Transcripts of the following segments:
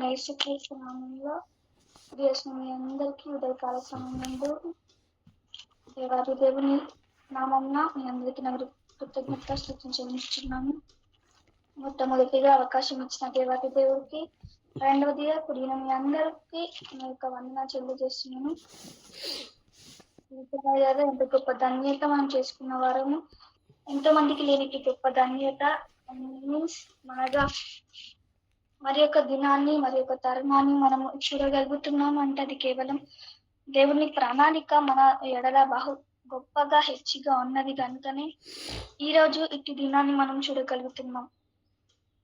ప్రభువైన యేసుక్రీస్తు నామములో ప్రియమైన మీ అందరికీ ఉదయకాల సమయమందు దేవాది దేవుని నామమున మీ అందరికీ నా కృతజ్ఞతాస్తుతులు చెల్లించుచున్నాను. మొట్టమొదటిగా అవకాశం ఇచ్చిన దేవాది దేవుడికి, రెండవదిగా కూడిన మీ అందరికీ నా యొక్క వందనాలు తెలియజేస్తున్నాను. ఎంత గొప్ప ధన్యత మనం చేసుకున్న వారము, ఎంతో మందికి లేనికి గొప్ప ధన్యత మీన్స్ మనగా మరి యొక్క దినాన్ని మరి యొక్క తరుణాన్ని మనము చూడగలుగుతున్నాము అంటే అది కేవలం దేవుని ప్రణాళిక మన ఎడల బహు గొప్పగా హెచ్చిగా ఉన్నది కనుకనే ఈరోజు ఇటు దినాన్ని మనం చూడగలుగుతున్నాం.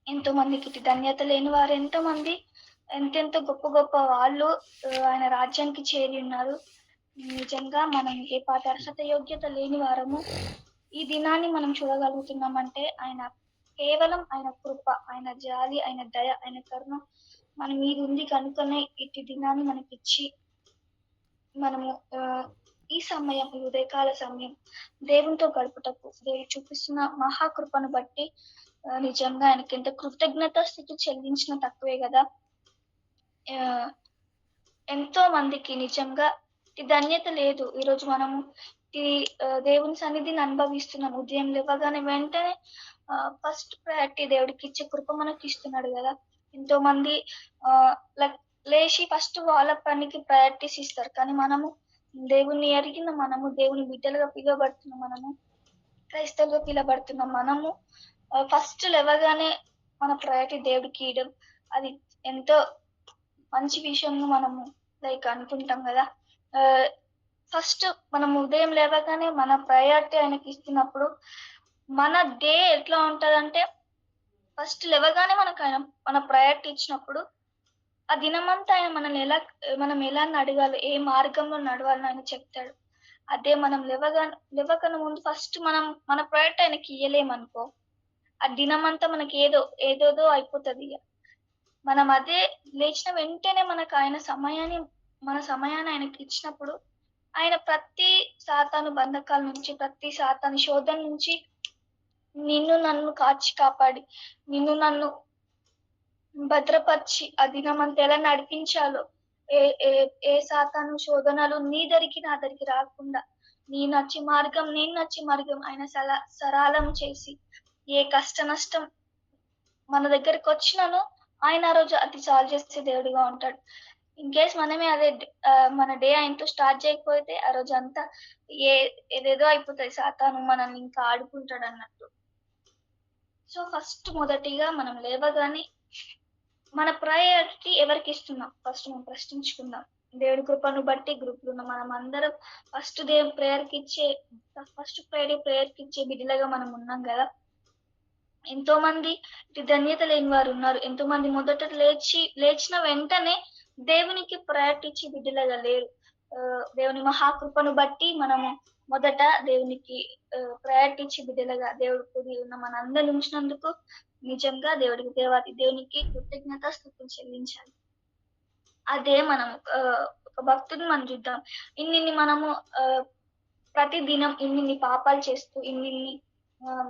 ఎంతో మందికి ఇటు ధన్యత లేని వారు ఎంతో మంది ఎంతెంతో గొప్ప గొప్ప వాళ్ళు ఆయన రాజ్యానికి చేరి ఉన్నారు. నిజంగా మనం ఏ పాట అర్హత యోగ్యత లేని వారము ఈ దినాన్ని మనం చూడగలుగుతున్నామంటే ఆయన కేవలం ఆయన కృప, ఆయన జాలి, ఆయన దయ, ఆయన కరుణ మన మీద ఉంది కనుకనే ఇటు దినాన్ని మనకిచ్చి మనము ఈ సమయం, ఈ ఉదయకాల సమయం దేవునితో గడుపుటకు దేవుడు చూపిస్తున్న మహాకృపను బట్టి నిజంగా ఆయనకి ఎంత కృతజ్ఞత స్థితి చెల్లించిన తక్కువే కదా. ఎంతో మందికి నిజంగా ఈ ధన్యత లేదు. ఈరోజు మనము ఈ దేవుని సన్నిధిని అనుభవిస్తున్నాం. ఉదయం లేవగానే వెంటనే ఫస్ట్ ప్రయారిటీ దేవుడికి ఇచ్చే కృప మనకి ఇస్తున్నాడు కదా. ఎంతో మంది లేచి ఫస్ట్ వాళ్ళ పనికి ప్రయారిటీస్ ఇస్తారు, కానీ మనము దేవుని ఎరిగిన మనము, దేవుని బిడ్డలుగా పిలువబడుతున్నాం, మనము క్రైస్తవులుగా పిలువబడుతున్నాం, మనము ఫస్ట్ లేవగానే మన ప్రయారిటీ దేవుడికి ఇవ్వడం అది ఎంతో మంచి విషయం మనము అనుకుంటాం కదా. ఫస్ట్ మనం ఉదయం లేవగానే మన ప్రయారిటీ ఆయనకి ఇస్తున్నప్పుడు మన డే ఎట్లా ఉంటదంటే, ఫస్ట్ లేవగానే మనకు ఆయన మన ప్రయారిటీ ఇచ్చినప్పుడు ఆ దినమంతా ఆయన మనం ఎలా నడగాలి, ఏ మార్గంలో నడవాలని ఆయన చెప్తాడు. అదే మనం లేవకన ముందు ఫస్ట్ మనం మన ప్రయారిటీ ఆయనకి ఇయ్యలేమనుకో, ఆ దినమంతా మనకి ఏదోదో అయిపోతుంది. మనం అదే లేచిన వెంటనే మనకు మన సమయాన్ని ఆయనకి ఇచ్చినప్పుడు ఆయన ప్రతి సాతాను బంధకాల నుంచి, ప్రతి సాతాను శోధన నుంచి నిన్ను నన్ను కాచి కాపాడి, నిన్ను నన్ను భద్రపరిచి ఆ దినమంతా ఎలా నడిపించాలో, ఏ సాతాను శోధనలు నీ దరికి నా దరికి రాకుండా నేను నచ్చి మార్గం ఆయన సరళం చేసి, ఏ కష్ట నష్టం మన దగ్గరికి వచ్చినానో ఆయన ఆ రోజు అది సాల్వ్ చేసే దేవుడిగా ఉంటాడు. ఇన్ కేస్ మనమే అదే మన డే ఆయనతో స్టార్ట్ చేయకపోతే ఆ రోజు అంతా ఏదేదో అయిపోతుంది, సాతాను మనల్ని ఇంకా ఆడుకుంటాడు అన్నట్టు. సో ఫస్ట్ మొదటిగా మనం లేవగానే మన ప్రయారిటీ ఎవరికి ఇస్తున్నాం ఫస్ట్ మనం ప్రశ్నించుకుందాం. దేవుడి కృపను బట్టి గ్రూప్లో ఉన్న మనం అందరం ఫస్ట్ దేవుడి ఫస్ట్ ప్రేయర్కి ఇచ్చే బిడ్డలుగా మనం ఉన్నాం కదా. ఎంతో మంది ధన్యత లేని వారు ఉన్నారు. ఎంతో మంది మొదట లేచిన వెంటనే దేవునికి ప్రయారిటీ ఇచ్చి బిడ్డలుగా లేరు. దేవుని మహాకృపను బట్టి మనము మొదట దేవునికి ప్రయారిటీ ఇచ్చి బిడ్డలుగా దేవుడు కూడి ఉన్న మన అందరిని ఉంచినందుకు నిజంగా దేవునికి కృతజ్ఞతాస్తుతులు చెల్లించాలి. అదే మనం ఒక భక్తుని మనం చూద్దాం. ఇన్ని మనము ప్రతి దినం ఇన్ని పాపాలు చేస్తూ ఇన్ని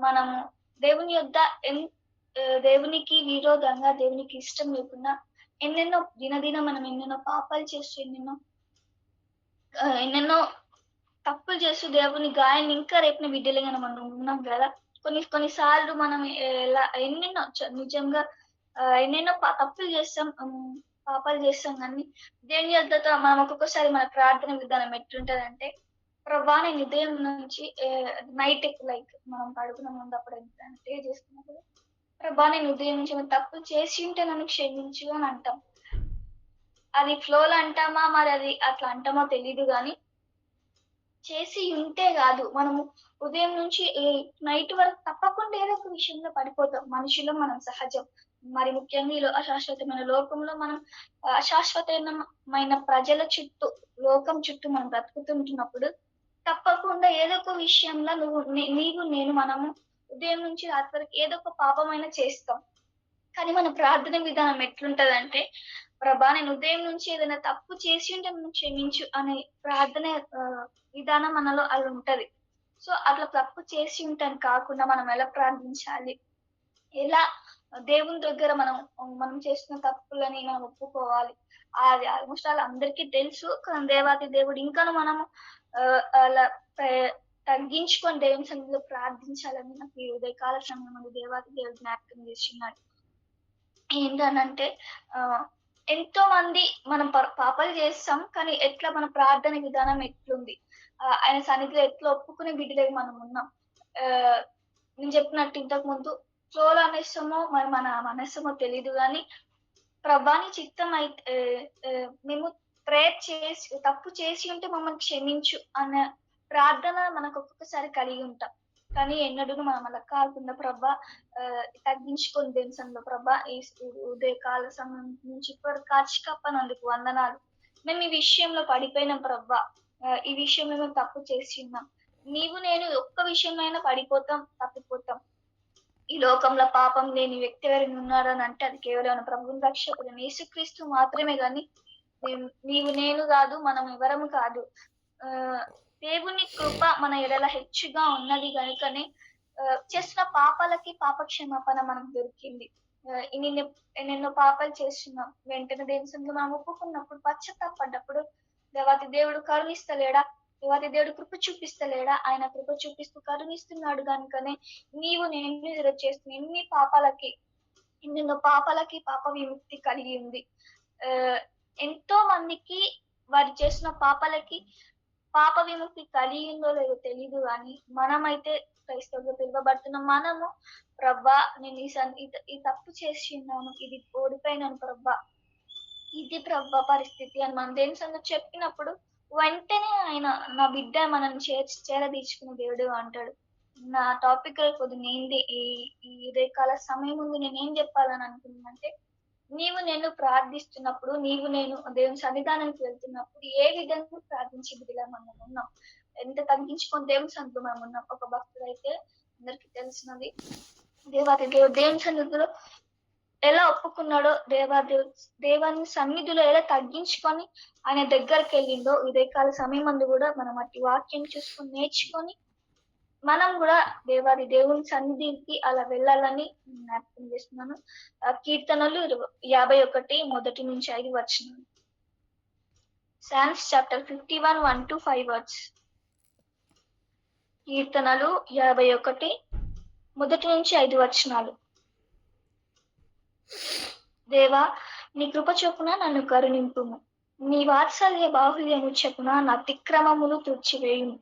మనము దేవుని యొద్ద దేవునికి విరోధంగా, దేవునికి ఇష్టం లేకుండా ఎన్నెన్నో దినదినం మనం ఎన్నెన్నో పాపాలు చేస్తూ ఎన్నెన్నో తప్పులు చేస్తూ దేవుని గాయాన్ని ఇంకా రేపిన బిడ్డలుగా మనం ఉన్నాం కదా. కొన్నిసార్లు మనం నిజంగా ఎన్నెన్నో తప్పులు చేస్తాం, పాపాలు చేస్తాం, కానీ దేవుని యొద్దతో మనం ఒక్కొక్కసారి మన ప్రార్థన విధానం ఎట్లుంటదంటే, ప్రభా నేను ఉదయం నుంచి నైట్ మనం పడుకున్న ముందు అప్పుడు ప్రే చేసుకున్నప్పుడు, ప్రభా నేను ఉదయం నుంచి తప్పులు చేసి ఉంటే నన్ను క్షమించు అని అంటాం. అది ఫ్లోలో అంటామా మరి అది అట్లా అంటామో తెలీదు, కానీ చేసి ఉంటే కాదు, మనము ఉదయం నుంచి నైట్ వరకు తప్పకుండా ఏదో ఒక విషయంలో పడిపోతాం. మనుషులు మనం సహజం. మరి ముఖ్యంగా అశాశ్వతమైన లోకంలో మనం అశాశ్వతమైన ప్రజల లోకం చుట్టూ మనం బ్రతుకుతుంటున్నప్పుడు తప్పకుండా ఏదో ఒక విషయంలో నేను మనము ఉదయం నుంచి రాత్రి వరకు ఏదో ఒక పాపమైన చేస్తాం. కానీ మన ప్రార్థన విధానం ఎట్లుంటదంటే, ప్రభా నేను ఉదయం నుంచి ఏదైనా తప్పు చేసి ఉంటే నన్ను క్షమించు అనే ప్రార్థన విధానం మనలో అది ఉంటది. సో అట్లా తప్పు చేసి ఉంటాను కాకుండా మనం ఎలా ప్రార్థించాలి, ఎలా దేవుని దగ్గర మనం చేసిన తప్పులని మనం ఒప్పుకోవాలి. అది ఆల్‌మోస్ట్ అందరికీ తెలుసు. కానీ దేవాతి దేవుడు ఇంకను మనము అలా ప్రే తగ్గించుకొని దేవుని సన్నిధిలో ప్రార్థించాలని నాకు ఈ ఉదయకాల సమయంలో దేవాతి దేవుడు జ్ఞాపకం చేస్తున్నాడు. ఏంటనంటే ఎంతో మంది మనం పాపాలు చేస్తాం. కానీ ఎట్లా మన ప్రార్థన విధానం ఎట్లుంది? ఆయన సన్నిధిలో ఎట్లా ఒప్పుకునే బిడ్డలుగా మనం ఉన్నాం. ఆహ్, నేను చెప్పినట్టు ఇంతకుముందు ఫ్లోలో అనేస్తామో మరి మన మనస్సేమో తెలీదు గానీ, ప్రభా నీ చిత్తం అయితే మేము తప్పు చేసి ఉంటే మమ్మల్ని క్షమించు అన్న ప్రార్థన మనకు ఒక్కొక్కసారి కలిగి ఉంటాం. కానీ ఎన్నడూను మనం అలా కాకుండా ప్రభా తగ్గించుకొని దేవుని సన్నిధిలో ప్రభా ఉదయకాల సమయం నుంచి ఇప్పటివరకు కాచి కాపాడినందుకు వందనాలు. మేము ఈ విషయంలో పడిపోయినాం ప్రభా. ఈ విషయంలో మేము తప్పు చేసి ఉన్నాం. నీవు నేను ఒక్క విషయంలో అయినా పడిపోతాం, తప్పిపోతాం. ఈ లోకంలో పాపం లేని వ్యక్తి ఎవరైనా ఉన్నారని అంటే అది కేవలం ప్రభువుని రక్షకుడైన యేసుక్రీస్తు మాత్రమే గాని నీవు నేను కాదు, మనం ఎవరము కాదు. దేవుని కృప మన ఎడల హెచ్చుగా ఉన్నది గనుకనే చేసిన పాపాలకి పాప క్షమాపణ మనకు దొరికింది. ఎన్నెన్నో పాపాలు చేస్తున్నాం. వెంటనే దేవుని సన్నిధిలో మనం ఒప్పుకున్నప్పుడు పశ్చాత్తాపడ్డప్పుడు దేవాతి దేవుడు కరుణిస్తలేడా? దేవాతి దేవుడు కృప చూపిస్తలేడా? ఆయన కృప చూపిస్తూ కరుణిస్తున్నాడు గనుకనే నీవు నేను ఈరోజు చేస్తున్న ఎన్నెన్నో పాపాలకి పాప విముక్తి కలిగి ఉంది. ఎంతో మందికి వారు చేసిన పాపాలకి పాప విముక్తి కలిగిందో లేదో తెలీదు గాని మనమైతే క్రైస్తవులుగా పిలువబడుతున్న మనము ప్రభా నేను ఈ తప్పు చేసి ఉన్నాను, ఇది ఓడిపోయినాను ప్రభా, ఇది ప్రభా పరిస్థితి అని మనం దేవుని సన్నిధిలో చెప్పినప్పుడు వెంటనే ఆయన నా బిడ్డ మనల్ని చేరదీర్చుకునే దేవుడు అంటాడు. నా టాపిక్ కొద్దిగా ఏంది ఈ ఉదయకాల సమయం ముందు నేనేం చెప్పాలని అనుకున్నానంటే, నీవు నేను ప్రార్థిస్తున్నప్పుడు, నీవు నేను దేవుని సన్నిధానానికి వెళ్తున్నప్పుడు ఏ విధంగా ప్రార్థించే బిడ్డలా మనం ఉన్నాం. ఎంత తగ్గించుకొని దేవుని సన్నిధిలో మనం ఉన్నాం. ఒక భక్తుడైతే అందరికీ తెలిసినది దేవాది దేవుడు దేవుని సన్నిధిలో ఎలా ఒప్పుకున్నాడో దేవుని సన్నిధిలో ఎలా తగ్గించుకొని ఆయన దగ్గరికి వెళ్ళిండో ఉదయకాల సమయం ముందు కూడా మనం అట్టి వాక్యం చూసుకొని నేర్చుకొని మనం కూడా దేవుని సన్నిధికి అలా వెళ్ళాలని జ్ఞాపకం చేస్తున్నాను. కీర్తనలు 51 1-5 వచనాలు. Psalms chapter 51 1-5 words. కీర్తనలు 51 1-5 వచనాలు. దేవా నీ కృప చొప్పున నన్ను కరుణింపుము. నీ వాత్సల్య బాహుల్యము చొప్పున నా అతిక్రమములు తుడిచివేయుము.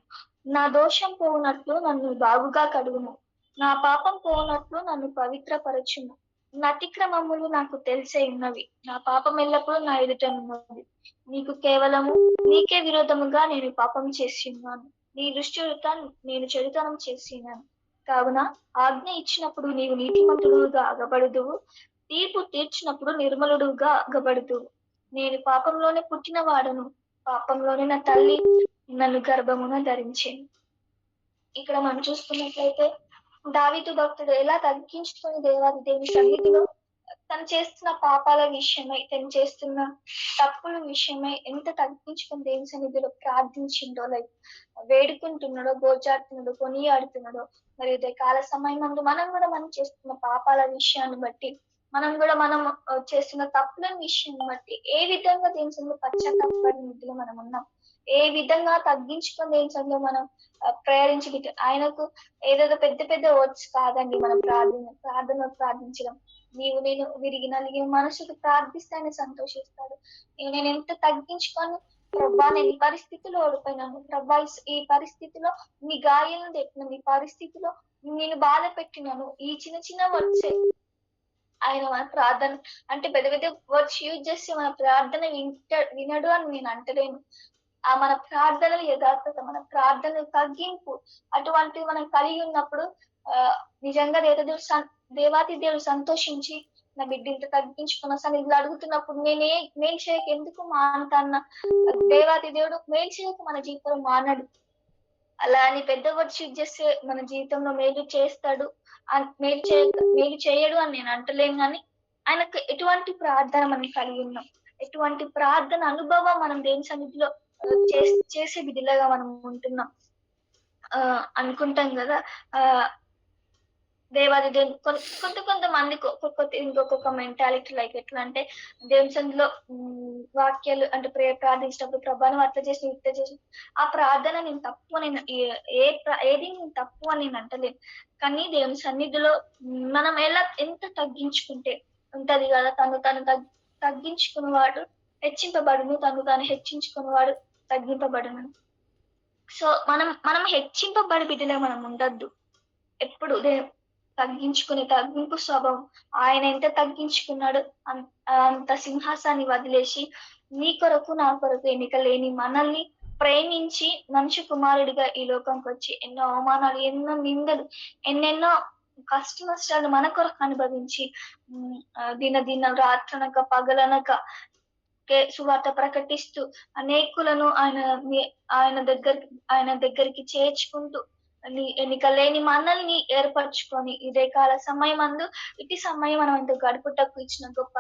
నా దోషం పోవునట్లు నన్ను బాగుగా కడుగుము. నా పాపం పోవునట్లు నన్ను పవిత్రపరచుము. నా అతిక్రమములు నాకు తెలిసే ఉన్నవి. నా పాపం ఎల్లప్పుడూ నా ఎదుట ఉన్నది. నీకే విరోధముగా నేను పాపం చేసి ఉన్నాను. నీ దృష్టి నేను చెడుతనం చేసి ఉన్నాను. కావున ఆజ్ఞ ఇచ్చినప్పుడు నీవు నీతిమంతుడుగా అగబడుదువు. తీర్పు తీర్చినప్పుడు నిర్మలుడుగా అగబడుదువు. నేను పాపంలోనే పుట్టిన వాడను. పాపంలోనే నా తల్లి నన్ను గర్భమున ధరించింది. ఇక్కడ మనం చూసుకున్నట్లయితే దావీదు భక్తుడు ఎలా తగ్గించుకొని దేవుని సన్నిధిలో తను చేస్తున్న పాపాల విషయమై, తను చేస్తున్న తప్పుల విషయమై ఎంత తగ్గించుకొని దేవుని సన్నిధిలో ప్రార్థించిండో, లైక్ వేడుకుంటున్నాడో, గోజాడుతున్నాడో, కొనియాడుతున్నాడో. మరి ఇదే కాల సమయం ముందు మనం కూడా మనం చేస్తున్న పాపాల విషయాన్ని బట్టి, మనం చేస్తున్న తప్పుల విషయాన్ని బట్టి ఏ విధంగా దేవుని సన్నిధిలో పశ్చాత్తాపడినట్టుగా మనం ఉన్నాం, ఏ విధంగా తగ్గించుకొని దేవుని సన్నిధిలో మనం ప్రయాణించి ఆయనకు ఏదేదో పెద్ద పెద్ద వర్డ్స్ కాదండి మనం ప్రార్థించడం. నీవు నేను విరిగి నలిగిన మనసుకు ప్రార్థిస్తే ఆయన సంతోషిస్తాడు. నేను ఎంత తగ్గించుకొని ప్రభా నేను ఈ పరిస్థితిలో ఓడిపోయినాను, ప్రభా ఈ పరిస్థితిలో నీ గాయాలను తెట్టినాను, ఈ పరిస్థితిలో నేను బాధ పెట్టినాను, ఈ చిన్న చిన్న వర్డ్సే ఆయన మన ప్రార్థన అంటే పెద్ద పెద్ద వర్డ్స్ యూజ్ చేసి మన ప్రార్థన వినడు అని నేను అంటలేను. మన ప్రార్థనలు యథార్థత, మన ప్రార్థనలు తగ్గింపు అటువంటివి మనం కలిగి ఉన్నప్పుడు నిజంగా దేవాతి దేవుడు సంతోషించి నా బిడ్డ ఇంత తగ్గించుకున్న సన్నిధిలో అడుగుతున్నప్పుడు మేలు చేయక ఎందుకు మానతాన్న దేవాతి దేవుడు మేలు చేయక మన జీవితంలో మానడు. అలా అని పెద్ద వర్డ్స్ యూజ్ చేస్తే మన జీవితంలో మేలు చేస్తాడు, మేలు చేయడు అని నేను అంటలేను. కానీ ఆయనకు ఎటువంటి ప్రార్థన మనం కలిగి ఉన్నాం, ఎటువంటి ప్రార్థన అనుభవం మనం దేవుని సన్నిధిలో చేసే బిడ్డలుగా మనం ఉంటున్నాం అనుకుంటాం కదా. దేవాది దేవుని కొంతమందికి ఇంకొక మెంటాలిటీ లైక్ ఎట్లా అంటే దేవుని సన్నిధిలో వాక్యాలు అంటే ప్రార్థించినప్పుడు ప్రభా నువ్వు అట్లా చేసి ఇట్లా చేసి ఆ ప్రార్థన నేను తప్పు అని ఏది నేను తప్పు అని నేను అంటలేను. కానీ దేవుని సన్నిధిలో మనం ఎంత తగ్గించుకుంటే ఉంటది కదా, తను తగ్గించుకున్నవాడు హెచ్చింపబడును, తను తాను హెచ్చించుకున్నవాడు తగ్గింపబడును. సో మనం హెచ్చింపబడి బిడ్డలో మనం ఉండద్దు. ఎప్పుడు తగ్గించుకునే తగ్గింపు స్వభావం. ఆయన ఎంత తగ్గించుకున్నాడు అంత సింహాసాన్ని వదిలేసి నీ కొరకు నా కొరకు ఎన్నిక లేని మనల్ని ప్రేమించి మనిషి కుమారుడిగా ఈ లోకంకి వచ్చి ఎన్నో అవమానాలు, ఎన్నో నిందలు, ఎన్నెన్నో కష్ట నష్టాలు మన కొరకు అనుభవించి దిన రాత్రనక పగలనక సువార్త ప్రకటిస్తూ అనేకులను ఆయన దగ్గరికి చేర్చుకుంటూ ఎన్నిక లేని మనల్ని ఏర్పరచుకొని ఇదే కాల సమయం ఇటు సమయం మనం అంత గడుపుటకు ఇచ్చిన గొప్ప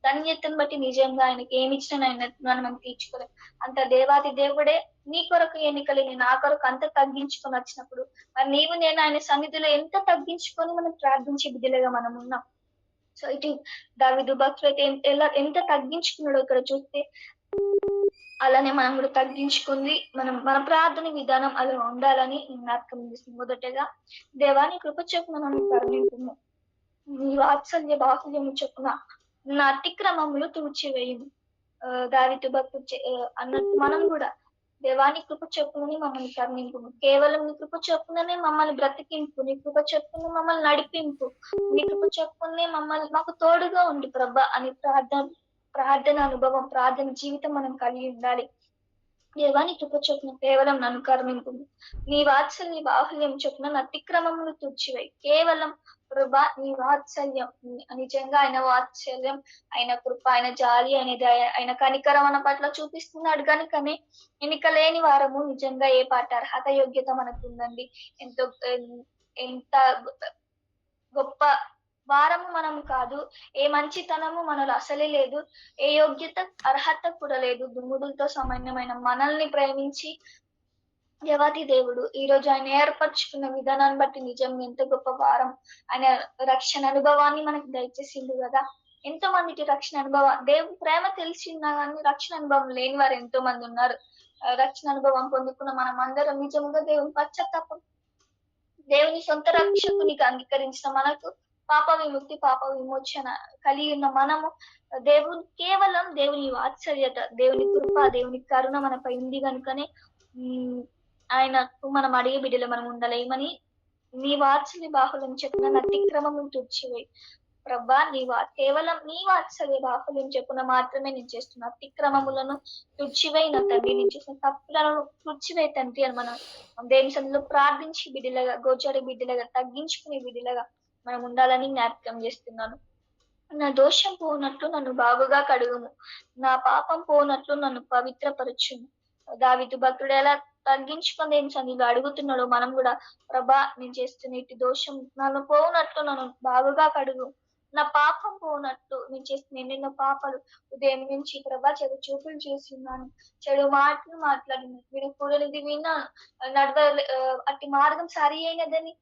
ధన్యతను బట్టి నిజంగా ఆయనకి ఏమి ఇచ్చిన ఆయన మనం తీర్చుకోలేం. అంత దేవాది దేవుడే నీ కొరకు ఎన్నికలేని నా కొరకు అంత తగ్గించుకొని వచ్చినప్పుడు మరి నీవు నేను ఆయన సన్నిధిలో ఎంత తగ్గించుకొని మనం ప్రార్థించే బిడ్డలుగా మనం ఉన్నాం. సో ఇటు దావీదు భక్తుడు అయితే ఎంత తగ్గించుకున్నాడో ఇక్కడ చూస్తే అలానే మనం కూడా తగ్గించుకుంది మన ప్రార్థన విధానం అలా ఉండాలని జ్ఞాపకం చేస్తుంది. మొదటగా దేవాని కృప చొప్పున నన్ను కరుణింపుము, నీ వాత్సల్య బాహుల్యము చొప్పున నా అతిక్రమములు తుడిచివేయుము. దావీదు భక్తుడు అన్నట్టు మనం కూడా దేవాని కృప చొప్పునని మమ్మల్ని కరుణింపు, కేవలం నీ కృప చొప్పుననే మమ్మల్ని బ్రతికింపు, నీ కృప చొప్పున మమ్మల్ని నడిపింపు, నీ కృప చొప్పునే మమ్మల్ని మాకు తోడుగా ఉండి ప్రభా అని ప్రార్థన అనుభవం, ప్రార్థన జీవితం మనం కలిగి ఉండాలి. దేవాని కృప చొప్పున కేవలం నన్ను కరుణింపు, నీ వాత్సల్య బాహుల్యం చొప్పున నా అతిక్రమములు తుడిచివేయి. కేవలం కృప, నీ వాత్సల్యం, నిజంగా ఆయన వాత్సల్యం, ఆయన కృప, ఆయన జాలి, ఆయన కనికరం మన పట్ల చూపిస్తున్నాడు కనుకనే ఎన్నిక లేని వారము నిజంగా ఏ పాట అర్హత యోగ్యత మనకు ఉందండి. ఎంత గొప్ప వారము మనము కాదు, ఏ మంచితనము మనలో అసలే లేదు, ఏ యోగ్యత అర్హత కూడా లేదు. దుమ్ముడులతో సమానమైన మనల్ని ప్రేమించి దేవాది దేవుడు ఈ రోజు ఆయన ఏర్పరచుకున్న విధానాన్ని బట్టి నిజంగా ఎంత గొప్ప వారం. ఆయన రక్షణ అనుభవాన్ని మనకు దయచేసిండు కదా. ఎంతో మందికి రక్షణ అనుభవం, దేవుని ప్రేమ తెలిసినా కానీ రక్షణ అనుభవం లేని వారు ఎంతో మంది ఉన్నారు. రక్షణ అనుభవం పొందుకున్న మనం అందరం నిజంగా దేవుని పశ్చాత్తాపం, దేవుని సొంత రక్షకునికి అంగీకరించిన మనకు పాప విముక్తి, పాప విమోచన కలిగి ఉన్న మనము కేవలం దేవుని వాత్సల్యత, దేవుని కృప, దేవుని కరుణ మనపై ఉంది కనుకనే ఆయనకు మనం అడిగే బిడ్డలు మనం ఉండలేమని నీ వాత్సల్య బాహుల్యం చెప్పిన అతిక్రమము తుడిచివేయి ప్రభా. కేవలం నీ వాత్సల్య బాహుల్యం చెప్పున మాత్రమే నేను చేస్తున్న అతిక్రమములను తుడిచివేయి నా తండ్రి, నేను చేసిన తప్పులను తుడిచివేయి తండ్రి అని మనం దేవుని సన్నిధిలో ప్రార్థించి బిడ్డలుగా, గోచారి బిడ్డలుగా, తగ్గించుకునే బిడ్డలుగా మనం ఉండాలని జ్ఞాపకం చేస్తున్నాను. నా దోషం పోనట్లు నన్ను బాగుగా కడుగుము, నా పాపం పోనట్లు నన్ను పవిత్రపరచుము. దావీదు భక్తుడు ఎలా తగ్గించుకొని ఏం సన్నిధిలో అడుగుతున్నాడో మనం కూడా ప్రభా నేను చేస్తున్న ఇటు దోషం నన్ను పోనట్లు నన్ను బాగుగా కడుగు, నా పాపం పోనట్లు నేను చేస్తున్న ఎన్నెన్నో పాపాలు ఉదయం నుంచి ప్రభా చెడు చూపులు చూస్తున్నాను, చెడు మాటలు మాట్లాడిన వినకూడనిది విన్నాను, అట్టి మార్గం సరి అయినదని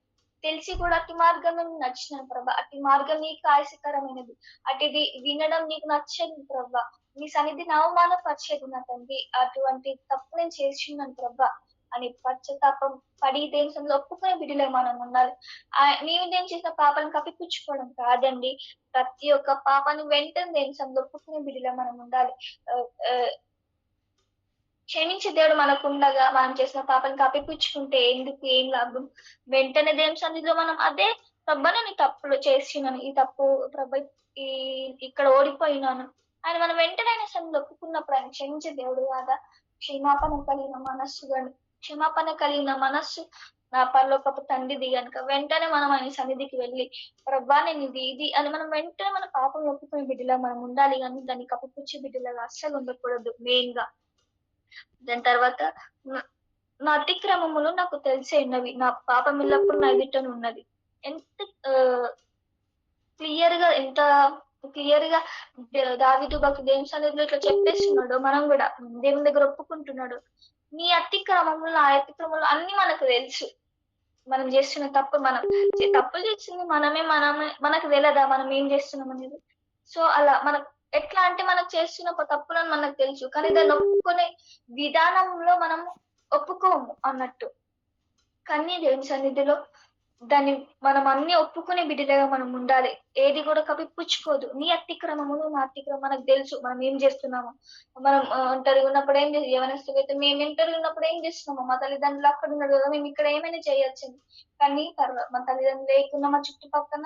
తెలిసి కూడా అట్టి మార్గం నచ్చినాను ప్రభా. అట్టి మార్గం నీకు ఆయాసకరమైనది, అటుది వినడం నీకు నచ్చదు ప్రభా. నీ సన్నిధిని అవమానపరిచేది నా తండ్రి, అటువంటి తప్పు నేను చేస్తున్నాను ప్రభా అని పశ్చాత్తాపం పడి దేశంలో ఒప్పుకునే బిడ్డలే మనం ఉండాలి. నీవు నేను చేసిన పాపాలను కప్పిపుచ్చుకోవడం కాదండి, ప్రతి ఒక్క పాపాన్ని వెంటనే దేశంలో ఒప్పుకునే బిడ్డలే మనం ఉండాలి. క్షమించే దేవుడు మనకు ఉండగా మనం చేసిన పాపని కప్పిపుచ్చుకుంటే ఎందుకు, ఏం లాభం? వెంటనే దేవుని సన్నిధిలో మనం అదే ప్రభా నేను తప్పులు చేసినాను, ఈ తప్పు ప్రభా ఇక్కడ ఓడిపోయినాను అని మనం వెంటనే ఆయన సన్నిధిలో ఒప్పుకున్నప్పుడు ఆయన క్షమించే దేవుడు కాదా. క్షమాపణ కలిగిన మనస్సు నా పరలోకపు తండ్రిది కనుక వెంటనే మనం ఆయన సన్నిధికి వెళ్ళి ప్రభా నేను ఇది అని మనం వెంటనే మన పాపం ఒప్పుకునే బిడ్డలా మనం ఉండాలి, కానీ దాన్ని కప్పిపుచ్చే బిడ్డలాగా అస్సలు ఉండకూడదు మెయిన్ గా. దాని తర్వాత నా అతిక్రమములు నాకు తెలిసే ఉన్నవి, నా పాపం ఎల్లప్పుడు నా ఎదుటను ఉన్నది. ఎంత క్లియర్ గా దావీదు భక్తుడు దేవుని సన్నిధిలో ఇట్లా చెప్పేస్తున్నాడు, మనం కూడా దేవుని దగ్గర ఒప్పుకుంటున్నాడు. నీ అతిక్రమములు నా అతిక్రమములు అన్ని మనకు తెలుసు, మనం చేస్తున్న తప్పు మనం తప్పులు చేసింది మనమే మనకు తెలదా మనం ఏం చేస్తున్నాం అనేది. సో అలా మనం ఎట్లా అంటే మనం చేస్తున్న తప్పులని మనకు తెలుసు. కానీ దాన్ని ఒప్పుకునే విధానంలో మనం ఒప్పుకోము అన్నట్టు. కానీ దేవుని సన్నిధిలో దాన్ని మనం అన్ని ఒప్పుకునే బిడ్డలుగా మనం ఉండాలి. ఏది కూడా కప్పిపుచ్చుకోదు. నీ అతిక్రమములు, నా అతిక్రమం మనకు తెలుసు. మనం ఏం చేస్తున్నామో. మనం ఒంటరిగా ఉన్నప్పుడు ఏం చేసి యవనస్తులైతే మేము ఒంటరిగా ఉన్నప్పుడు ఏం చేస్తున్నామో, మా తల్లిదండ్రులు అక్కడ ఉన్నారు కదా! మేము ఇక్కడ ఏమైనా చేయొచ్చని. కానీ మా తల్లిదండ్రులు లేకున్నా మా చుట్టుపక్కన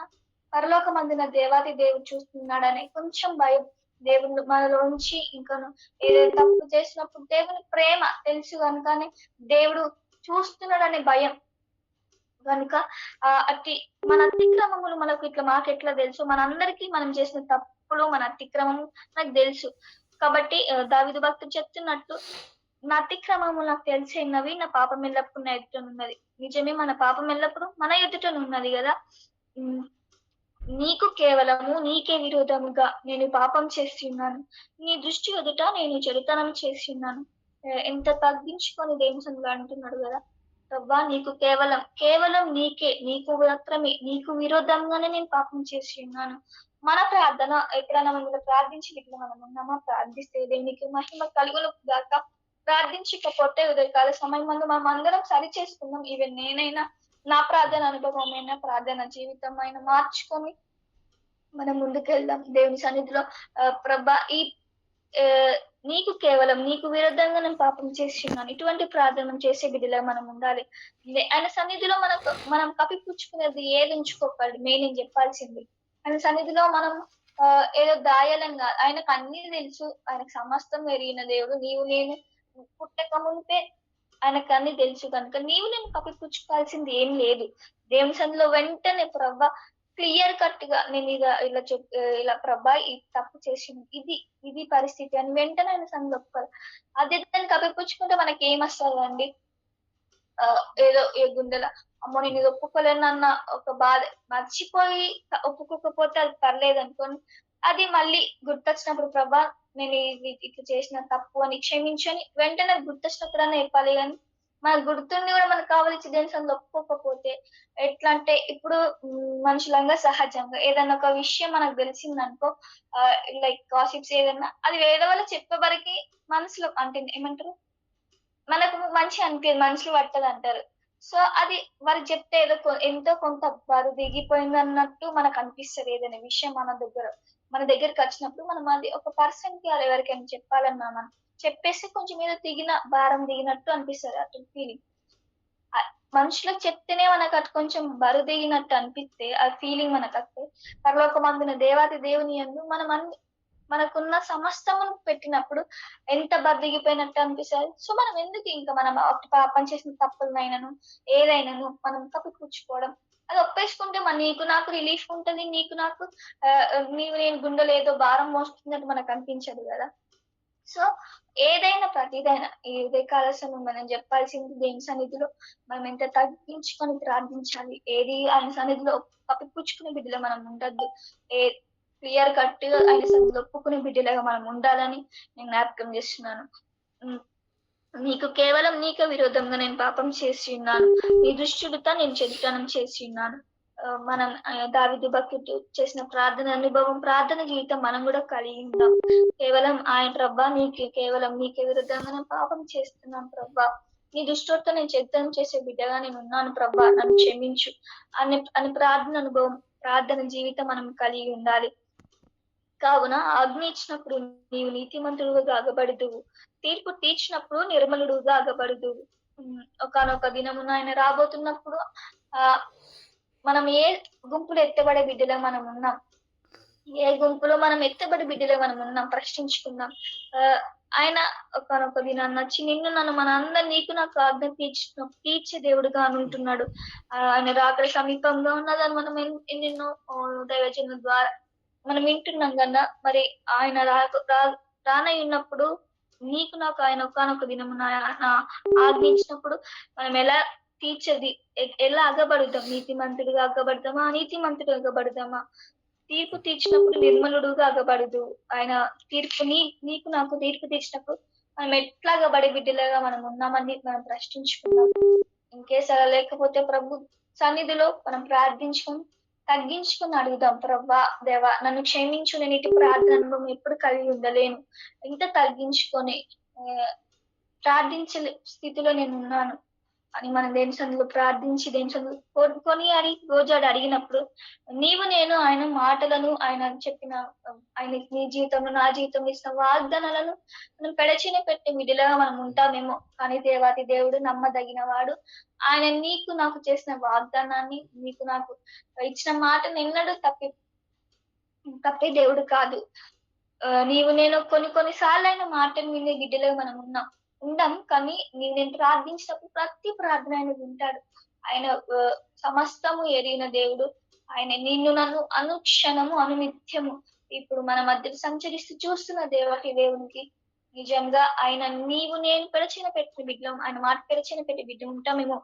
పరలోకమందున దేవాతి దేవుడు చూస్తున్నాడనే కొంచెం భయం. దేవుడు మనలోంచి ఇంకను ఏదైనా తప్పు చేసినప్పుడు దేవుని ప్రేమ తెలుసు గనుకనే దేవుడు చూస్తున్నాడనే భయం. గనుక అట్టి మన అతిక్రమములు మాకెట్లా తెలుసు? మనందరికీ మనం చేసిన తప్పులు, మన అతిక్రమము మనకు తెలుసు. కాబట్టి దావీదు భక్తుడు చెప్తున్నట్టు, నా అతిక్రమములు నాకు తెలిసినవి, నా పాపం ఎల్లప్పుడు నా ఎదుటనున్నది. నిజమే మన పాపం ఎల్లప్పుడు మన ఎదుటనున్నది గదా! హ్మ్. నీకు కేవలము నీకే విరోధముగా నేను పాపం చేస్తున్నాను. నీ దృష్టి ఎదుట నేను చెడుతనం చేస్తున్నాను. ఎంత తగ్గించుకొని దేవుని సన్నిధిలో అంటున్నాడు గదా! ప్రభా నీకు కేవలం నీకు మాత్రమే, నీకు విరోధంగానే నేను పాపం చేసి ఉన్నాను. మన ప్రార్థన ఎప్పుడైనా మిమ్మల్ని ప్రార్థించి ఇట్లా మనం ఉన్నామా? ప్రార్థిస్తే దేవునికి మహిమ కలుగును గాక. ప్రార్థించకపోతే ఉదయకాల సమయమందు మనం అందరం సరి చేసుకుందాం. ఈవెన్ నేనైనా నా ప్రార్థన అనుభవమైనా, ప్రార్థన జీవితమైనా మార్చుకొని మనం ముందుకెళ్దాం. దేవుని సన్నిధిలో ప్రభా ఈ నీకు విరుద్ధంగా నేను పాపం చేస్తున్నాను. ఇటువంటి ప్రార్థన చేసే బిడ్డలా మనం ఉండాలి. ఆయన సన్నిధిలో మనం కప్పిపుచ్చుకునేది ఏది ఉంచుకోకండి. నేను చెప్పాల్సింది. ఆయన సన్నిధిలో మనం ఏదో దాయాలంగా ఆయనకు అన్నీ తెలుసు. ఆయనకు సమస్తం ఎరిగిన దేవుడు. నేను పుట్టక మునిపే ఆయనకు అన్ని తెలుసు కనుక నేను కప్పిపుచ్చుకోవాల్సింది ఏం లేదు. దేవుని సన్నిధిలో వెంటనే ప్రభా క్లియర్ కట్ గా నేను ఇలా ప్రభా ఈ తప్పు చేసింది ఇది పరిస్థితి అని వెంటనే ఆయన సన్నిధిలో ఒప్పుకోవాలి. అదే దాన్ని కప్పిపుచ్చుకుంటే మనకి ఏమొస్తదండి? ఏదో ఏ గుండెల అమ్మో నేను ఇది ఒప్పుకోలేనన్న ఒక బాధ. మర్చిపోయి ఒప్పుకోకపోతే అది పర్లేదు అనుకోండి. అది మళ్ళీ గుర్తొచ్చినప్పుడు ప్రభా నేను ఇది ఇట్లా చేసిన తప్పు అని క్షమించని వెంటనే గుర్తొచ్చినప్పుడన్నా చెప్పాలి గాని, మనకు గుర్తుండి కూడా మనకు కావాల్సి దేని సన్నిధిలో ఒప్పుకోకపోతే ఎట్లా అంటే ఇప్పుడు మనుషులంగా సహజంగా ఏదైనా ఒక విషయం మనకు తెలిసిందనుకో లైక్ గాసిప్స్ ఏదన్నా అది వేరే వాళ్ళు చెప్పే వరకి మనసులో అంటే ఏమంటారు మనకు మంచిగా అనిపియదు. మనసులో పట్టదంటారు. సో, అది వారికి చెప్తే ఏదో ఎంతో కొంత బరువు దిగిపోయిందన్నట్టు మనకనిపిస్తది ఏదైనా విషయం మన దగ్గరకొచ్చినప్పుడు మనం అది ఒక పర్సన్‌కి అలా ఎవరికైనా చెప్పాలన్నా మనం చెప్పేస్తే కొంచెం ఏదో భారం దిగినట్టు అనిపిస్తది అటు ఫీలింగ్. మనుషులకు చెప్తేనే మనకు అది కొంచెం బరువు దిగినట్టు అనిపిస్తే, ఆ ఫీలింగ్ మనకస్తే పరలోకమందున దేవాతి దేవుని యందు మనకున్న సమస్తమును పెట్టినప్పుడు ఎంత బద్దగిపోయినట్టు అనిపిస్తది. సో, మనం ఎందుకు ఇంకా మనం పాపం చేసిన తప్పులనైనను, ఏదైనాను మనం కప్పిపుచ్చుకోవడం. అది ఒప్పేసుకుంటే నీకు నాకు రిలీఫ్ ఉంటది. నీకు నాకు నేను గుండెలో ఏదో భారం మోస్తున్నట్టు మనకనిపించదు గదా! సో, ప్రతిదైనా ఈ ఉదయకాల సమయం మనం జెప్పాల్సింది దేవుని సన్నిధిలో మనం ఎంత తగ్గించుకొని ప్రార్థించాలి. ఏది ఆయన సన్నిధిలో కప్పిపుచ్చుకునే బిడ్డలో మనం ఉండొద్దు. ఏ క్లియర్ కట్‌గా ఆయన సన్నిధిలో ఒప్పుకునే బిడ్డలాగా మనం ఉండాలని నేను జ్ఞాపకం చేస్తున్నాను. హ్మ్. నీకే విరోధంగా నేను పాపం చేసి ఉన్నాను. నీ దృష్టితో నేను చెడుతనం చేసి ఉన్నాను. మనం దావీదు భక్తుడు చేసిన ప్రార్థన జీవితం మనం కూడా కలిగి ఉందాం. ప్రభా నీకే విరుద్ధంగా నేను పాపం చేస్తున్నాను ప్రభా. నీ దృష్టితో నేను చెడుతనం చేసే బిడ్డగా నేను ఉన్నాను ప్రభా నన్ను క్షమించు అని ప్రార్థన జీవితం మనం కలిగి ఉండాలి. కావున ఆజ్ఞ ఇచ్చినప్పుడు నీవు నీతిమంతుడుగా గాగబడుదువు. తీర్పు తీర్చినప్పుడు నిర్మలుడుగా అగబడుదువు. ఒకానొక దినమున ఆయన రాబోతున్నప్పుడు మనం ఏ గుంపులో ఎత్తబడే బిడ్డలో మనం ఉన్నాం. ఏ గుంపులో మనం ఎత్తబడే బిడ్డలో మనం ఉన్నాం ప్రశ్నించుకుందాం. ఆయన ఒకానొక దినాన్న వచ్చి నన్ను మనందరిని నీకు నాకు ఆజ్ఞ తీర్చే దేవుడుగా అని ఉంటున్నాడు. ఆయన రాకడ సమీపంగా ఉన్నదని మనం ఎన్నెన్నో దైవజనుల ద్వారా మనం వింటున్నాం గదా! మరి ఆయన రానయ్యున్నప్పుడు నీకు నాకు ఆయన ఒకానొక దినమున ఆజ్ఞ ఇచ్చినప్పుడు మనం ఎలా అగబడుద్దాం? నీతిమంతుడిగా అగబడతామా? అనీతిమంతుడిగా అగబడతామా? తీర్పు తీర్చినప్పుడు నిర్మలుడుగా అగబడదు. ఆయన నీకు నాకు తీర్పు తీర్చినప్పుడు మనం ఎట్లా అగబడే బిడ్డలాగా మనం ఉన్నామని మనం ప్రశ్నించుకుందాం. ఇన్‌కేస్ అలా లేకపోతే ప్రభు సన్నిధిలో మనం ప్రార్థించుకొని, తగ్గించుకొని అడుగుదాం. ప్రభా! దేవా! నన్ను క్షమించు. నేను ఇటు ప్రార్థన అనుభవం ఎప్పుడు కలిగి ఉండలేను. ఇంత తగ్గించుకొని ఆహ్, ప్రార్థించలే స్థితిలో నేనున్నాను అని మనం దేవుని సన్నిధిలో ప్రార్థించి, దేవుని సన్నిధిలో కొనియాడి, గోజాడి అడిగినప్పుడు, నీవు నేను ఆయన మాటలను, ఆయన చెప్పిన ఆయన నీ జీవితంలో, నా జీవితంలో ఇచ్చిన వాగ్దానాలను మనం పెడచెవిన పెట్టే మిడిలాగా మనం ఉంటామేమో. కానీ దేవాతి దేవుడు నమ్మదగిన వాడు. ఆయన నీకు నాకు చేసిన వాగ్దానాన్ని, నీకు నాకు ఇచ్చిన మాటను ఎన్నడూ తప్పే దేవుడు కాదు. నీవు నేను కొన్ని కొన్ని సార్లయిన మాటలు వినే బిడ్డలుగా మనం ఉండం. కానీ నీవు నేను ప్రార్థించినప్పుడు ప్రతి ప్రార్థన ఆయన వింటాడు. ఆయన సమస్తము ఎరిగిన దేవుడు. ఆయన నిన్ను నన్ను అనుక్షణము, అనునిత్యము ఇప్పుడు మన మధ్యలో సంచరిస్తూ చూస్తున్న దేవటి దేవునికి నిజంగా ఆయన నీవు నేను పెడచిన పెట్టిన బిడ్డలం. ఆయన మాట పెడచిన పెట్టి బిడ్డ ఉంటామేమో.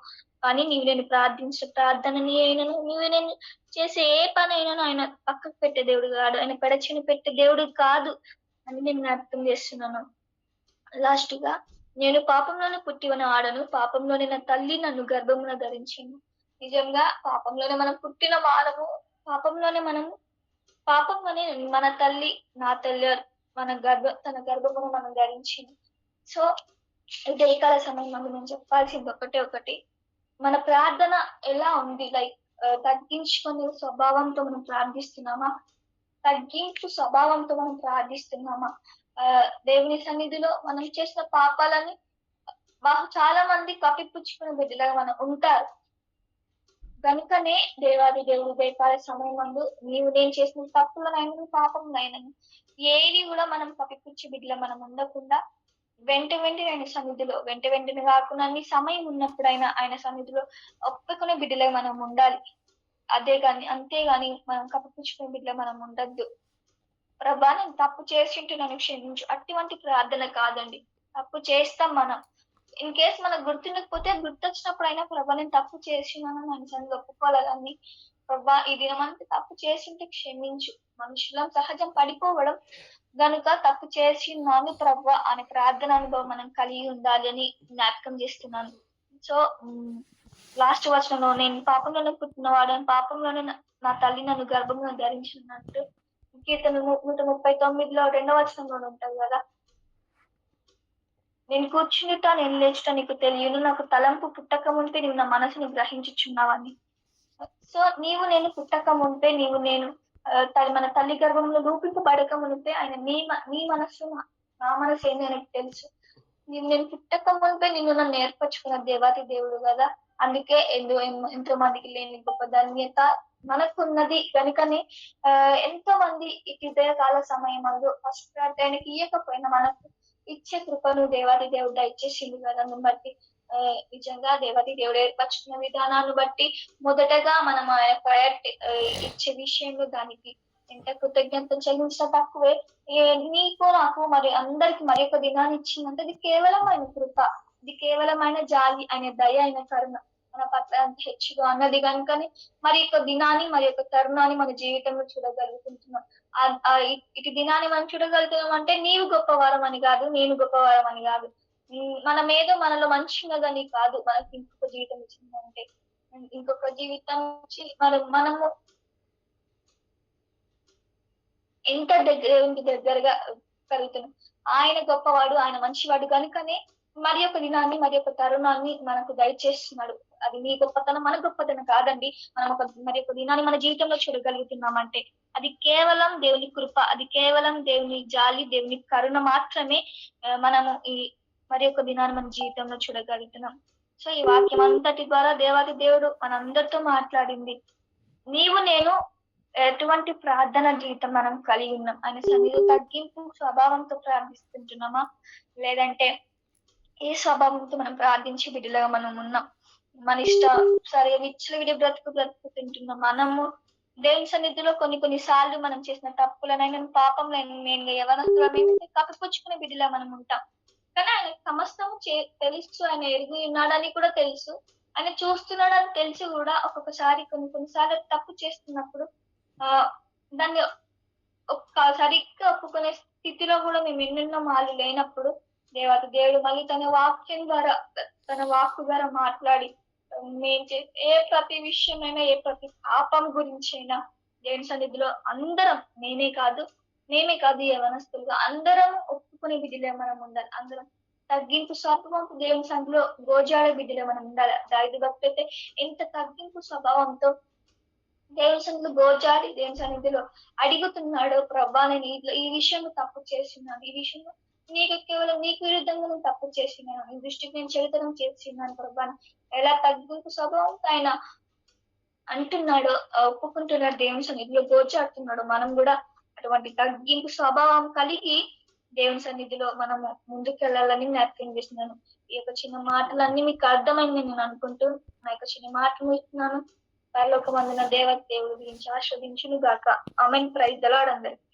కానీ నీవు నేను ప్రార్థించిన ప్రార్థనని అయినను, నీవు నేను చేసే ఏ పనైనాను ఆయన పక్కకు పెట్టే దేవుడు కాదు. ఆయన పెడచిన పెట్టే దేవుడు కాదు అని నేను జ్ఞాపకం చేస్తున్నాను. లాస్ట్‌గా నేను పాపంలోనే పుట్టిన వాడను. పాపంలోనే నా తల్లి నన్ను గర్భమున ధరించింది. నిజంగా పాపంలోనే మనం పుట్టిన వారము. పాపంలోనే మన తల్లి, నా తల్లి తన గర్భమున మనం ధరించింది. సో, ఉదయకాల సమయంలో నేను చెప్పాల్సింది ఒకటి. మన ప్రార్థన ఎలా ఉంది? లైక్ తగ్గించుకునే స్వభావంతో మనం ప్రార్థిస్తున్నామా? తగ్గింపు స్వభావంతో మనం ప్రార్థిస్తున్నామా? దేవుని సన్నిధిలో మనం చేసిన పాపాలని చాలా మంది కప్పిపుచ్చుకునే బిడ్డలుగా మనం ఉంటారు. గనుకనే దేవాది దేవుడు ఉదయకాల సమయమందు నీవు నేను చేసిన తప్పులనైనను, పాపములైనను ఏది కూడా మనం కప్పిపుచ్చి బిడ్డలా మనం ఉండకుండా వెంటనే ఆయన సన్నిధిలో వెంటనే కాకుండా అన్ని సమయం ఉన్నప్పుడైనా ఆయన సన్నిధిలో ఒప్పుకునే బిడ్డలుగా మనం ఉండాలి. అంతేగాని మనం కప్పిపుచ్చుకునే బిడ్డలా మనం ఉండొద్దు. ప్రభా! నేను తప్పు చేసింటే నన్ను క్షమించు. అటువంటి ప్రార్థన కాదండి. తప్పు చేస్తాం మనం. ఇన్‌కేస్ మనకు గుర్తుండకపోతే గుర్తొచ్చినప్పుడైనా ప్రభా! నేను తప్పు చేసినానని ఆయన సన్నిధిలో ఒప్పుకోవాలి గాని, ప్రభా! ఈ దినమంతా తప్పు చేసుంటే క్షమించు. మనుషులం సహజం పడిపోవడం. గనుక తప్పు చేసినాను ప్రభా! అనే ప్రార్థన అనుభవం మనం కలిగి ఉండాలి అని జ్ఞాపకం చేస్తున్నాను. సో, లాస్ట్ వచనంలో నేను పాపంలోనే పుట్టినవాడని, పాపంలోనే నా తల్లి నన్ను గర్భంలో ధరించినట్టు కీర్తన 139లో 2వ వచనంలో ఉంటది కదా! నేను కూర్చుండుట, నేను లేచుట నీకు తెలియను. నాకు తలంపు పుట్టక మునుపే నీవు నా మనసుని గ్రహించుచున్నావని. సో, నీవు నేను పుట్టక మునుపే నీవు నేను మన తల్లి గర్భంలో రూపింపబడక మునుపే ఆయన నీ మనస్సు నా మనసు ఏంది ఆయనకు తెలుసు. నేను పుట్టక మునుపే నిన్ను నన్ను ఏర్పరచుకున్న దేవాతి దేవుడు కదా! అందుకే ఎంతో మందికి లేని గొప్ప ధన్యత మనకున్నది. కనుకనే ఎంతో మంది ఈ హృదయకాల సమయమందు ఫస్ట్ ప్రార్థన ఆయనకి ఇయ్యకపోయినా మనకు ఇచ్చే కృపను దేవాది దేవుడు దయచేసిండు కదా! అందుని బట్టి నిజంగా దేవాది దేవుడు ఏర్పరచుకున్న విధానాన్ని బట్టి మొదటగా మనం ఆయన ప్రయారిటీ ఇచ్చే విషయంలో దానికి ఎంత కృతజ్ఞతలు చెల్లించినా తక్కువే. నీకు నాకు మరి అందరికి మరి ఒక దినాన్ని ఇచ్చిందంటే అది కేవలం ఆయన కృప. ఇది కేవలం ఆయన జాలి, ఆయన దయ, ఆయన కరుణ మన పట్ల అంత హెచ్చుగా అన్నది కనుకని మరి ఒక దినాన్ని, మరి ఒక తరుణాన్ని మన జీవితంలో చూడగలుగుతుంటున్నాం. ఇటు దినాన్ని మనం చూడగలుగుతున్నాం అంటే నీవు గొప్పవారం అని కాదు, నేను గొప్పవారం అని కాదు. మనమేదో మనలో మంచి ఉన్నదని కాదు. మనకి ఇంకొక జీవితం ఇచ్చిందంటే ఇంకొక జీవితం ఇచ్చి మనము ఎంత దేవునికి దగ్గరగా కలుగుతున్నాం. ఆయన గొప్పవాడు, ఆయన మంచివాడు కనుకనే మరి ఒక దినాన్ని, మరి ఒక తరుణాన్ని మనకు దయచేస్తున్నాడు. అది నీ గొప్పతనం, మన గొప్పతనం కాదండి. మనం మరి ఒక దినాన్ని మన జీవితంలో చూడగలుగుతున్నామంటే అది కేవలం దేవుని కృప, అది కేవలం దేవుని జాలి, దేవుని కరుణ మాత్రమే మనము ఈ మరి ఒక దినాన్ని మన జీవితంలో చూడగలుగుతున్నాం. సో, ఈ వాక్యం అంతటి ద్వారా దేవాది దేవుడు మనందరితో మాట్లాడింది. నీవు నేను ఎటువంటి ప్రార్థన జీవితం మనం కలిగి ఉన్నాం? ఆయన సన్నిధిలో తగ్గింపు స్వభావంతో ప్రార్థిస్తుంటున్నామా? లేదంటే ఏ స్వభావంతో మనం ప్రార్థించి బిడ్డలుగా మనం ఉన్నాం? మన సరే విచ్చలవిడి బ్రతుకుతుంటున్నాం. మనము దేవుని సన్నిధిలో కొన్ని సార్లు మనం చేసిన తప్పులనైనా, పాపంలైనా మెయిన్‌గా యవనస్తులమైనా కప్పిపుచ్చుకునే బిడ్డలా మనం ఉంటాం. కానీ ఆయన సమస్తము తెలుసు. ఆయన ఎరిగి ఉన్నాడని కూడా తెలుసు. ఆయన చూస్తున్నాడని తెలిసి కూడా ఒక్కొక్కసారి కొన్ని సార్లు తప్పు చేస్తున్నప్పుడు దాన్ని సరిగ్గా ఒప్పుకునే స్థితిలో కూడా మేము ఎన్నెన్నో మార్లు లేనప్పుడు దేవుడు మళ్ళీ తన వాక్యం ద్వారా, తన వాక్కు ద్వారా మాట్లాడి ఏ ప్రతి విషయమైనా, ఏ ప్రతి పాపం గురించైనా దేవుని సన్నిధిలో అందరం మేమే కాదు యవనస్తులుగా అందరం ఒప్పుకునే బిడ్డలే మనం ఉండాలి. అందరం తగ్గింపు స్వభావంతో దేవుని సన్నిధిలో గోజాడే బిడ్డలే మనం ఉండాలి. దావీదు భక్తుడైతే ఎంత తగ్గింపు స్వభావంతో దేవుని సన్నిధిలో గోజాడి దేవుని సన్నిధిలో అడుగుతున్నాడు, ప్రభా నేను ఈ విషయంలో తప్పు చేస్తున్నాను, ఈ విషయంలో కేవలం నీకు విరుద్ధంగా నేను తప్పు చేసినాను, నీ దృష్టికి నేను చెడుతనం చేస్తున్నాను ప్రభా. ఎలా తగ్గింపు స్వభావంతో ఆయన అంటున్నాడు, ఒప్పుకుంటున్నాడు, దేవుని సన్నిధిలో గోచాడుతున్నాడు. మనం కూడా అటువంటి తగ్గింపు స్వభావం కలిగి దేవుని సన్నిధిలో మనము ముందుకెళ్ళాలని జ్ఞాపకం చేస్తున్నాను. ఈ యొక్క చిన్న మాటలన్నీ మీకు అర్థమైంది నేను అనుకుంటూ నా యొక్క చిన్న మాటలు ఇస్తున్నాను. పరలోకమందున దేవుడి గురించి ఆస్వాదించును గాక. ఆమేన్. ప్రైజ్ ది లార్డ్ అందరికీ.